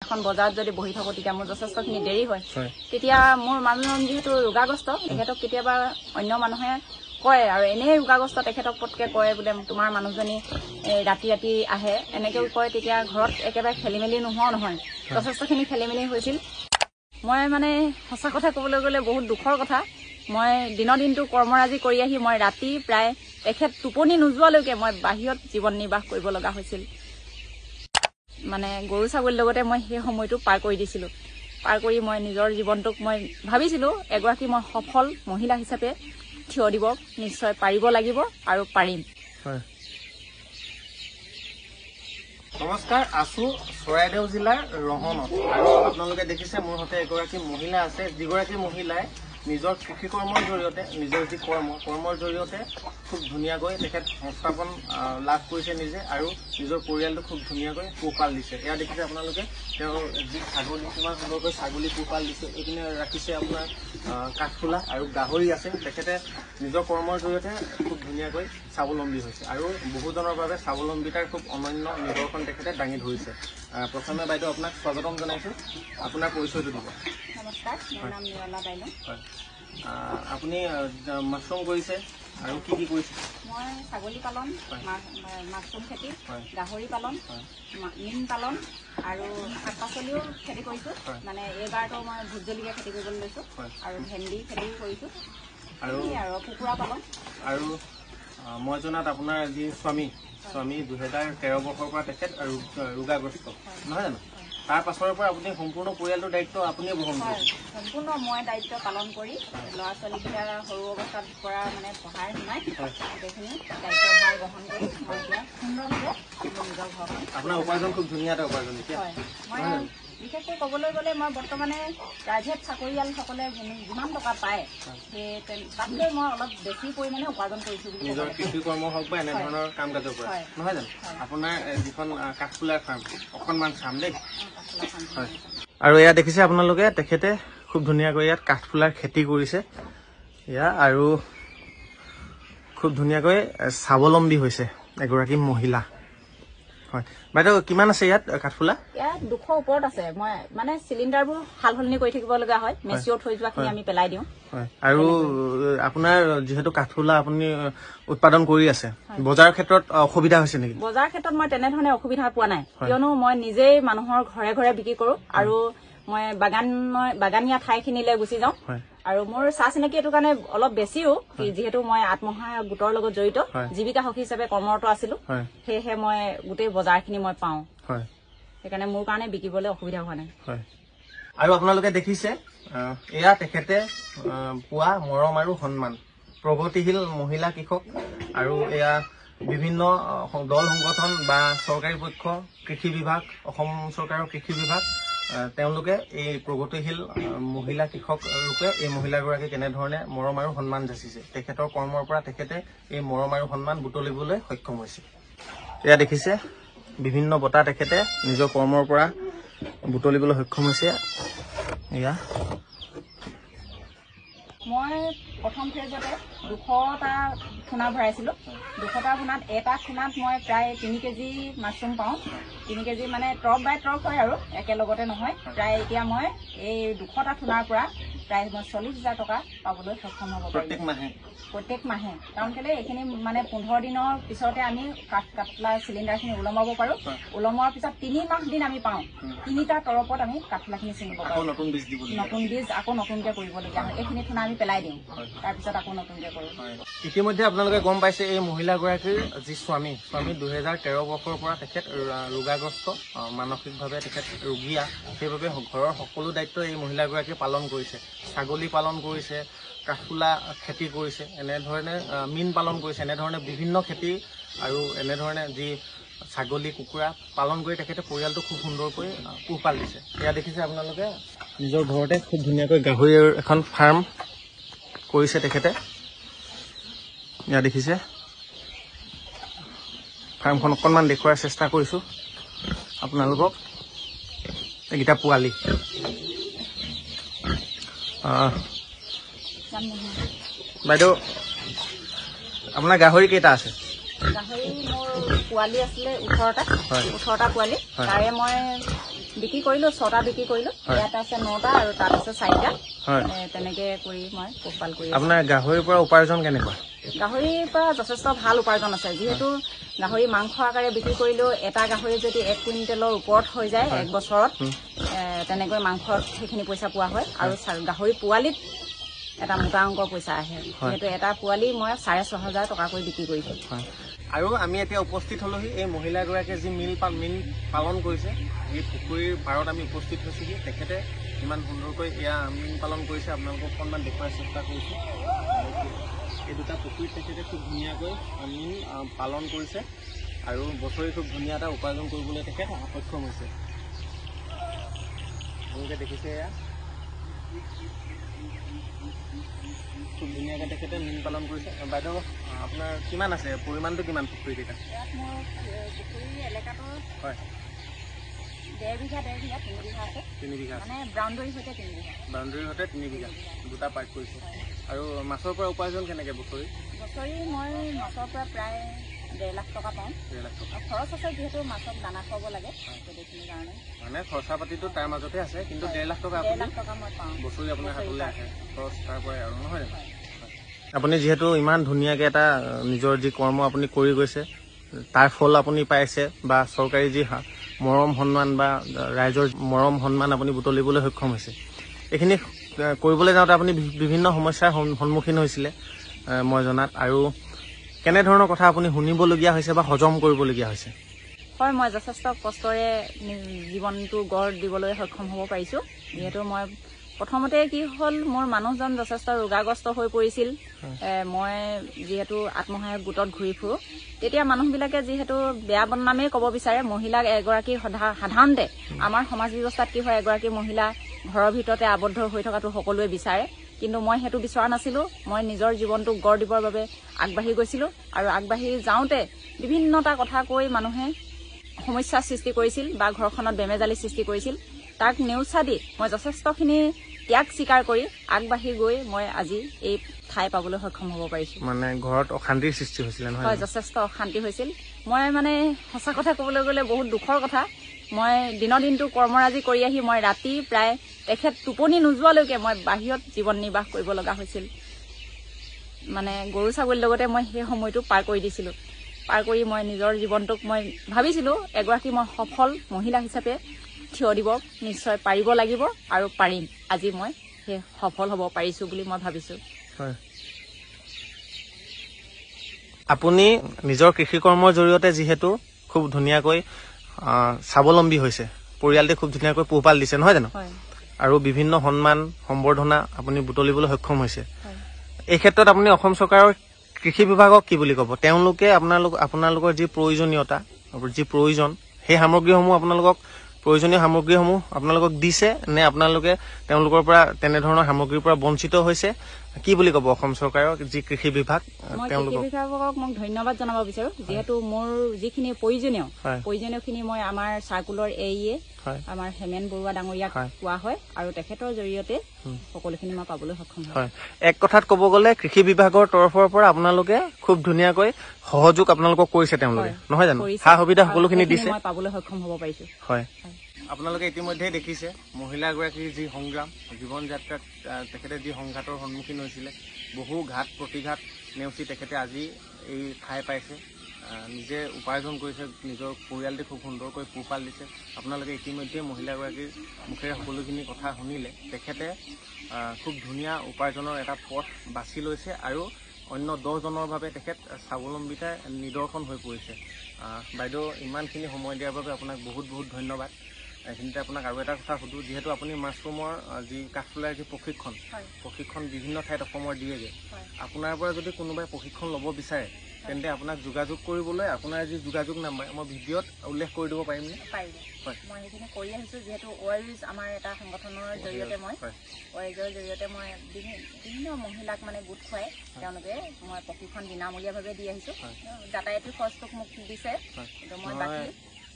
এখন বজাৰত যদি বহি থাকো তেতিয়া মোৰ যথেষ্টখিনি দেৰি হয় তেতিয়া মোৰ মানুহজন যেহেতু ৰোগাগ্ৰস্ত তেখেতক কেতিয়াবা অন্য মানুহে কয় আৰু এনেই ৰোগাগ্ৰস্ত তেখেতক পটকে কয় বোলে তোমাৰ মানুহজনী ৰাতি ৰাতি আহে এনেকেও কয় তেতিয়া ঘৰত একেবাৰে খেলিমেলি নোহোৱা নহয় যথেষ্টখিনি খেলিমেলি হৈছিল মই মানে সঁচা কথা ক'বলৈ গ'লে বহুত দুখৰ কথা মই দিনটো কৰ্মৰাজি কৰি আহি মই ৰাতি প্ৰায় তেখেত টোপনি নোযোৱালৈকে মই বাহিৰত জীৱন নিৰ্বাহ কৰিব লগা হৈছিল মানে গৰু ছাগলীৰ লগতে মই সেই সময়টো পাৰ কৰি দিছিলো পাৰ কৰি মই নিজৰ জীৱনটোক মই ভাবিছিলো এগৰাকী মই সফল মহিলা হিচাপে থিয় দিব নিশ্চয় পাৰিব লাগিব আৰু পাৰিম নমস্কাৰ আছো চৰাইদেউ জিলাৰ ৰহনত আৰু আপোনালোকে দেখিছে মোৰ হতে এগৰাকী মহিলা আছে যিগৰাকী মহিলাই নিজৰ কৃষি কৰ্মৰ জৰিয়তে নিজৰ যি কৰ্মৰ জৰিয়তে খুব ধুনীয়াকৈ তেখেত সংস্থাপন লাভ কৰিছে নিজে আৰু নিজৰ পৰিয়ালটো খুব ধুনীয়াকৈ পোহপাল দিছে এয়া দেখিছে আপোনালোকে তেওঁৰ যি ছাগলী কিমান সুন্দৰকৈ ছাগলী পোহপাল দিছে এইখিনি ৰাখিছে আপোনাৰ কাঠফুলা আৰু গাহৰি আছে তেখেতে নিজৰ কৰ্মৰ জৰিয়তে খুব ধুনীয়াকৈ স্বাৱলম্বী হৈছে আৰু বহুজনৰ বাবে স্বাৱলম্বিতাৰ খুব অনন্য নিদৰ্শন তেখেতে দাঙি ধৰিছে প্ৰথমে বাইদেউ আপোনাক স্বাগতম জনাইছো আপোনাৰ পৰিচয়টো দিব নমস্কাৰ মোৰ নাম নিৰলা বাইদেউ আপুনি মাছৰুম কৰিছে আৰু কি কৰিছে মই ছাগলী পালন মাছৰুম খেতি গাহৰি পালন মীন পালন আৰু শাক পাচলিও খেতি কৰিছো মানে এইবাৰতো মই ভোট জলকীয়া খেতি কৰিবলৈ লৈছো আৰু ভেন্দি খেতি কৰিছো আৰু কুকুৰা পালন আৰু মই জনাত আপোনাৰ যি স্বামী 2013 বৰ্ষৰ পৰা তেখেত ৰোগাগ্ৰস্ত নহয় জানো তাৰ পাছৰ পৰা আপুনি সম্পূৰ্ণ পৰিয়ালটোৰ দায়িত্ব আপুনিয়ে বহন কৰিছে সম্পূৰ্ণ মই দায়িত্ব পালন কৰি ল'ৰা ছোৱালীকেইটা সৰু অৱস্থাত পৰা মানে পঢ়াই শুনাই গোটেইখিনি দায়িত্বভাৰ গ্ৰহণ কৰি মই এতিয়া সুন্দৰভাৱে নিজৰ ঘৰখন আপোনাৰ উপাৰ্জন খুব ধুনীয়া এটা উপাৰ্জন এতিয়া মই বিশেষকৈ ক'বলৈ গ'লে মই বৰ্তমানে প্ৰাইভেট চাকৰিয়ালসকলে যিমান টকা পায় সেই তাতকৈ মই অলপ বেছি পৰিমাণে উপাৰ্জন কৰিছোঁ নিজৰ কৃষি কৰ্ম হওক বা এনেধৰণৰ কাম কাজৰ পৰা নহয় জানো আপোনাৰ যিখন কাঠফুলাৰ ফাৰ্ম অকণমান চাম দেই হয় আৰু এয়া দেখিছে আপোনালোকে তেখেতে খুব ধুনীয়াকৈ ইয়াত কাঠফুলাৰ খেতি কৰিছে এয়া আৰু খুব ধুনীয়াকৈ স্বাৱলম্বী হৈছে এগৰাকী মহিলা হয় বাইদেউ কিমান আছে ইয়াত কাঠফুলা ইয়াত 200 ওপৰত আছে মই মানে চিলিণ্ডাৰবোৰ সালসলনি কৰি থাকিব লগা হয় মেচিঅত হৈ যোৱাখিনি আমি পেলাই দিওঁ হয় আৰু আপোনাৰ যেহেতু কাঠফুলা আপুনি উৎপাদন কৰি আছে বজাৰৰ ক্ষেত্ৰত অসুবিধা হৈছে নেকি বজাৰৰ ক্ষেত্ৰত মই তেনেধৰণে অসুবিধা পোৱা নাই কিয়নো মই নিজেই মানুহৰ ঘৰে ঘৰে বিক্ৰী কৰো আৰু মই বাগানীয়া ঠাইখিনিলৈ গুচি যাওঁ আৰু মোৰ চাহ চিনাকি এইটো কাৰণে অলপ বেছিও যিহেতু মই আত্মসহায়ক গোটৰ লগত জড়িত জীৱিকা সখী হিচাপে কৰ্মৰত আছিলো সেয়েহে মই গোটেই বজাৰখিনি মই পাওঁ সেইকাৰণে মোৰ কাৰণে বিকিবলৈ অসুবিধা হোৱা নাই আৰু আপোনালোকে দেখিছে এয়া তেখেতে পোৱা মৰম আৰু সন্মান প্ৰগতিশীল মহিলা কৃষক আৰু এয়া বিভিন্ন দল সংগঠন বা চৰকাৰী পক্ষ কৃষি বিভাগ অসম চৰকাৰৰ কৃষি বিভাগ তেওঁলোকে এই প্ৰগতিশীল মহিলা কৃষক ৰূপে এই মহিলাগৰাকী কেনেধৰণে মৰম আৰু সন্মান যাচিছে তেখেতৰ কৰ্মৰ পৰা তেখেতে এই মৰম আৰু সন্মান বুটলিবলৈ সক্ষম হৈছে এয়া দেখিছে বিভিন্ন বঁটা তেখেতে নিজৰ কৰ্মৰ পৰা বুটলিবলৈ সক্ষম হৈছে এয়া মই প্ৰথম ফেজতে 200টা খুনা ভৰাইছিলো 200টা খুনাত এটা খুনাত মই প্ৰায় 3 কেজি মাছৰুম পাওঁ 3 কেজি মানে ট্ৰপ বাই ট্ৰপ হয় আৰু একেলগতে নহয় প্ৰায় এতিয়া মই এই 200টা খুনাৰ পৰা প্ৰায় মই 40,000 টকা পাবলৈ সক্ষম হ'ব প্ৰত্যেক মাহে কাৰণ কেলে এইখিনি মানে 15 দিনৰ পিছতে আমি কাঠফুলা চিলিণ্ডাৰখিনি ওলমাব পাৰো ওলমোৱাৰ পিছত 3 মাহ দিন আমি পাওঁ 3টা তৰপত আমি কাঠফুলাখিনি ছিঙিব পাৰো নতুন বীজ আকৌ নতুনকৈ কৰিবলগীয়া হয় এইখিনি খুনা আমি পেলাই দিওঁ তাৰপিছত আকৌ নতুনকৈ কৰোঁ ইতিমধ্যে আপোনালোকে গম পাইছে এই মহিলাগৰাকীৰ যি স্বামী 2013 বৰ্ষৰ পৰা তেখেত ৰোগাগ্ৰস্ত মানসিকভাৱে তেখেত ৰোগীয়া সেইবাবে ঘৰৰ সকলো দায়িত্ব এই মহিলাগৰাকীয়ে পালন কৰিছে ছাগলী পালন কৰিছে কাঠফুলা খেতি কৰিছে এনেধৰণে মীন পালন কৰিছে এনেধৰণে বিভিন্ন খেতি আৰু এনেধৰণে যি ছাগলী কুকুৰা পালন কৰি তেখেতে পৰিয়ালটো খুব সুন্দৰকৈ পোহপাল দিছে এয়া দেখিছে আপোনালোকে নিজৰ ঘৰতে খুব ধুনীয়াকৈ গাহৰিৰ এখন ফাৰ্ম কৰিছে তেখেতে এয়া দেখিছে ফাৰ্মখন অকণমান দেখুৱাৰ চেষ্টা কৰিছোঁ আপোনালোকক এইকেইটা পোৱালি বাইদেউ আপোনাৰ গাহৰি কেইটা আছে গাহৰি মোৰ পোৱালি আছিলে 18টা পোৱালি তাৰে মই বিক্ৰী কৰিলো 6টা বিক্ৰী কৰিলো ইয়াত আছে 9টা আৰু তাত আছে 4টা তেনেকে কৰি মই পোহপাল কৰি আপোনাৰ গাহৰিৰ পৰা উপাৰ্জন কেনেকুৱা গাহৰিৰ পৰা যথেষ্ট ভাল উপাৰ্জন আছে যিহেতু গাহৰি মাংস আকাৰে বিক্ৰী কৰিলেও এটা গাহৰি যদি 1 কুইণ্টেলৰ ওপৰত হৈ যায় 1 বছৰত তেনেকৈ মাংসত সেইখিনি পইচা পোৱা হয় আৰু গাহৰি পোৱালিত এটা মোটা অংকৰ পইচা আহে যেহেতু এটা পোৱালি মই 6,500 টকাকৈ বিক্ৰী কৰিছো আৰু আমি এতিয়া উপস্থিত হলোহি এই মহিলাগৰাকীয়ে যি মিল পালন কৰিছে এই পুখুৰীৰ পাৰত আমি উপস্থিত হৈছোহি তেখেতে ইমান সুন্দৰকৈ এয়া মীন পালন কৰিছে আপোনালোকক অকণমান দেখুৱাৰ চেষ্টা কৰিছোঁ এই দুটা পুখুৰীত তেখেতে খুব ধুনীয়াকৈ মীন পালন কৰিছে আৰু বছৰি খুব ধুনীয়া এটা উপাৰ্জন কৰিবলৈ তেখেত সক্ষম হৈছে আপোনালোকে দেখিছে এয়া খুব ধুনীয়াকৈ তেখেতে মীন পালন কৰিছে বাইদেউ আপোনাৰ কিমান আছে পৰিমাণটো কিমান পুখুৰীকেইটা পুখুৰী এলেকাটো হয় 1.5 বিঘা 3 বিঘা আছে 3 বিঘা মানে বাউণ্ডাৰীৰ সৈতে 3 বিঘা বাউণ্ডাৰীৰ সৈতে 3 বিঘা দুটা পাৰ্ট কৰিছে আৰু মাছৰ পৰা উপাৰ্জন কেনেকৈ বছৰি মই মাছৰ পৰা প্ৰায় 1.5 লাখ টকা পাওঁ 1.5 লাখ টকা খৰচ আছে যিহেতু মাছক দানা খুৱাব লাগে সেইখিনিৰ কাৰণে মানে খৰচা পাতিটো তাৰ মাজতে আছে কিন্তু 1.5 লাখ টকা মই পাওঁ বছৰি আপোনাৰ হাতলৈ আহে খৰচ তাৰ পৰাই আৰু নহয় জানো আপুনি যিহেতু ইমান ধুনীয়াকৈ এটা নিজৰ যি কৰ্ম আপুনি কৰি গৈছে তাৰ ফল আপুনি পাইছে বা চৰকাৰী যি মৰম সন্মান বা ৰাইজৰ মৰম সন্মান আপুনি বুটলিবলৈ সক্ষম হৈছে এইখিনি কৰিবলৈ যাওঁতে আপুনি বিভিন্ন সমস্যাৰ সন্মুখীন হৈছিলে মই জনাত আৰু কেনেধৰণৰ কথা আপুনি শুনিবলগীয়া হৈছে বা হজম কৰিবলগীয়া হৈছে হয় মই যথেষ্ট কষ্টৰে জীৱনটো গঢ় দিবলৈ সক্ষম হ'ব পাৰিছোঁ যিহেতু মই প্ৰথমতে কি হ'ল মোৰ মানুহজন যথেষ্ট ৰোগাগ্ৰস্ত হৈ পৰিছিল মই যিহেতু আত্মসহায়ক গোটত ঘূৰি ফুৰো তেতিয়া মানুহবিলাকে যিহেতু বেয়া বদনামেই ক'ব বিচাৰে মহিলাক এগৰাকী সাধাৰণতে আমাৰ সমাজ ব্যৱস্থাত কি হয় এগৰাকী মহিলা ঘৰৰ ভিতৰতে আবদ্ধ হৈ থকাটো সকলোৱে বিচাৰে কিন্তু মই সেইটো বিচৰা নাছিলোঁ মই নিজৰ জীৱনটো গঢ় দিবৰ বাবে আগবাঢ়ি গৈছিলোঁ আৰু আগবাঢ়ি যাওঁতে বিভিন্নটা কথা কৈ মানুহে সমস্যাৰ সৃষ্টি কৰিছিল বা ঘৰখনত বেমেজালি সৃষ্টি কৰিছিল তাক নেওচা দি মই যথেষ্টখিনি ত্যাগ স্বীকাৰ কৰি আগবাঢ়ি গৈ মই আজি এই ঠাই পাবলৈ সক্ষম হ'ব পাৰিছোঁ মানে ঘৰত অশান্তিৰ সৃষ্টি হৈছিল নহয় হয় যথেষ্ট অশান্তি হৈছিল মই মানে সঁচা কথা ক'বলৈ গ'লে বহুত দুখৰ কথা মই দিনটো কৰ্মৰাজি কৰি আহি মই ৰাতি প্ৰায় তেখেত টোপনি নোযোৱালৈকে মই বাহিৰত জীৱন নিৰ্বাহ কৰিব লগা হৈছিল মানে গৰু ছাগলীৰ লগতে মই সেই সময়টো পাৰ কৰি দিছিলোঁ পাৰ কৰি মই নিজৰ জীৱনটোক মই ভাবিছিলোঁ এগৰাকী মই সফল মহিলা হিচাপে থিয় দিব নিশ্চয় পাৰিব লাগিব আৰু পাৰিম আজি মই সেই সফল হ'ব পাৰিছোঁ বুলি মই ভাবিছোঁ হয় আপুনি নিজৰ কৃষি কৰ্মৰ জৰিয়তে যিহেতু খুব ধুনীয়াকৈ স্বাৱলম্বী হৈছে পৰিয়ালটো খুব ধুনীয়াকৈ পোহপাল দিছে নহয় জানো আৰু বিভিন্ন সন্মান সম্বৰ্ধনা আপুনি বুটলিবলৈ সক্ষম হৈছে এই ক্ষেত্ৰত আপুনি অসম চৰকাৰৰ কৃষি বিভাগক কি বুলি ক'ব তেওঁলোকে আপোনালোকৰ যি প্ৰয়োজনীয়তা যি প্ৰয়োজন সেই সামগ্ৰীসমূহ প্ৰয়োজনীয় সামগ্ৰীসমূহ আপোনালোকক দিছে নে আপোনালোকে তেওঁলোকৰ পৰা তেনেধৰণৰ সামগ্ৰীৰ পৰা বঞ্চিত হৈছে কি বুলি ক'ব অসম চৰকাৰৰ যি কৃষি বিভাগ তেওঁলোকক মই ধন্যবাদ জনাব বিচাৰো যিহেতু মোৰ যিখিনি প্ৰয়োজনীয়খিনি মই আমাৰ চাৰ্কুলৰ এয়ে আমাৰ হেমেন বৰুৱা ডাঙৰীয়াক কোৱা হয় আৰু তেখেতৰ জৰিয়তে সকলোখিনি মই পাবলৈ সক্ষম হয় এক কথাত ক'ব গ'লে কৃষি বিভাগৰ তৰফৰ পৰা আপোনালোকে খুব ধুনীয়াকৈ সহযোগ আপোনালোকক কৰিছে তেওঁলোকে নহয় জানো সা সুবিধা সকলোখিনি দিছে মই পাবলৈ সক্ষম হ'ব পাৰিছো হয় আপোনালোকে ইতিমধ্যে দেখিছে মহিলাগৰাকীৰ যি সংগ্ৰাম জীৱন যাত্ৰাত তেখেতে যি সংঘাতৰ সন্মুখীন হৈছিলে বহু ঘাত প্ৰতিঘাত নেওচি তেখেতে আজি এই ঠাই পাইছে নিজে উপাৰ্জন কৰিছে নিজৰ পৰিয়ালটি খুব সুন্দৰকৈ পোহপাল দিছে আপোনালোকে ইতিমধ্যে মহিলাগৰাকীৰ মুখেৰে সকলোখিনি কথা শুনিলে তেখেতে খুব ধুনীয়া উপাৰ্জনৰ এটা পথ বাছি লৈছে আৰু অন্য 10জনৰ বাবে তেখেত স্বাৱলম্বিতাৰ নিদৰ্শন হৈ পৰিছে বাইদেউ ইমানখিনি সময় দিয়াৰ বাবে আপোনাক বহুত বহুত ধন্যবাদ এইখিনিতে আপোনাক আৰু এটা কথা সুধোঁ যিহেতু আপুনি মাছৰুমৰ যি কাঠফুলাৰ যি প্ৰশিক্ষণ বিভিন্ন ঠাইত অসমৰ দিয়েগৈ আপোনাৰ পৰা যদি কোনোবাই প্ৰশিক্ষণ ল'ব বিচাৰে তেন্তে আপোনাক যোগাযোগ কৰিবলৈ আপোনাৰ যি যোগাযোগ নাম্বাৰ মই ভিডিঅ'ত উল্লেখ কৰি দিব পাৰিমনে পাৰিব মই সেইখিনি কৰি আহিছোঁ যিহেতু OIS আমাৰ এটা সংগঠনৰ জৰিয়তে OISৰ জৰিয়তে মই বিভিন্ন মহিলাক মানে গোট খুৱাই তেওঁলোকে মই প্ৰশিক্ষণ বিনামূলীয়াভাৱে দি আহিছোঁ যাতায়াতৰ খৰচটো মোক দিছে কিন্তু মই বাকী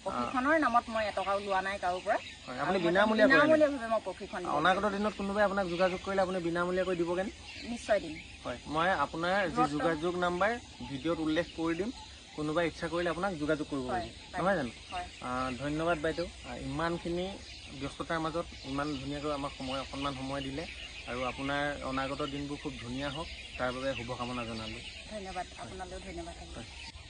প্ৰশিক্ষণৰ নামত মই এটকাও লোৱা নাই কাৰো পৰা আপুনি বিনামূলীয়াভাৱে মই প্ৰশিক্ষণ অনাগত দিনত কোনোবাই আপোনাক যোগাযোগ কৰিলে আপুনি বিনামূলীয়াকৈ দিবগৈ নিশ্চয় দিম হয় মই আপোনাৰ যি যোগাযোগ নাম্বাৰ ভিডিঅ'ত উল্লেখ কৰি দিম কোনোবাই ইচ্ছা কৰিলে আপোনাক যোগাযোগ কৰিব পাৰিব, নহয় জানো? ধন্যবাদ বাইদেউ, ইমানখিনি ব্যস্ততাৰ মাজত ইমান ধুনীয়াকৈ আমাক অকণমান সময় দিলে আৰু আপোনাৰ অনাগত দিনবোৰ খুব ধুনীয়া হওক তাৰ বাবে শুভকামনা জনালোঁ। ধন্যবাদ, আপোনালৈও ধন্যবাদ।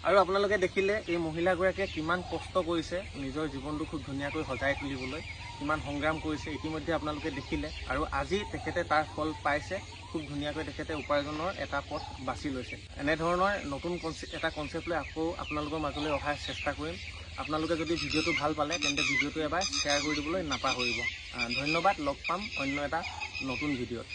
আৰু আপোনালোকে দেখিলে এই মহিলাগৰাকীয়ে কিমান কষ্ট কৰিছে নিজৰ জীৱনটো খুব ধুনীয়াকৈ সজাই তুলিবলৈ, কিমান সংগ্ৰাম কৰিছে ইতিমধ্যে আপোনালোকে দেখিলে। আৰু আজি তেখেতে তাৰ ফল পাইছে, খুব ধুনীয়াকৈ তেখেতে উপাৰ্জনৰ এটা পথ বাছি লৈছে। এনেধৰণৰ নতুন এটা কনচেপ্ট লৈ আকৌ আপোনালোকৰ মাজলৈ অহাৰ চেষ্টা কৰিম। আপোনালোকে যদি ভিডিঅ'টো ভাল পালে তেন্তে ভিডিঅ'টো এবাৰ শ্বেয়াৰ কৰি দিবলৈ নাপাহৰিব। ধন্যবাদ, লগ পাম অন্য এটা নতুন ভিডিঅ'ত।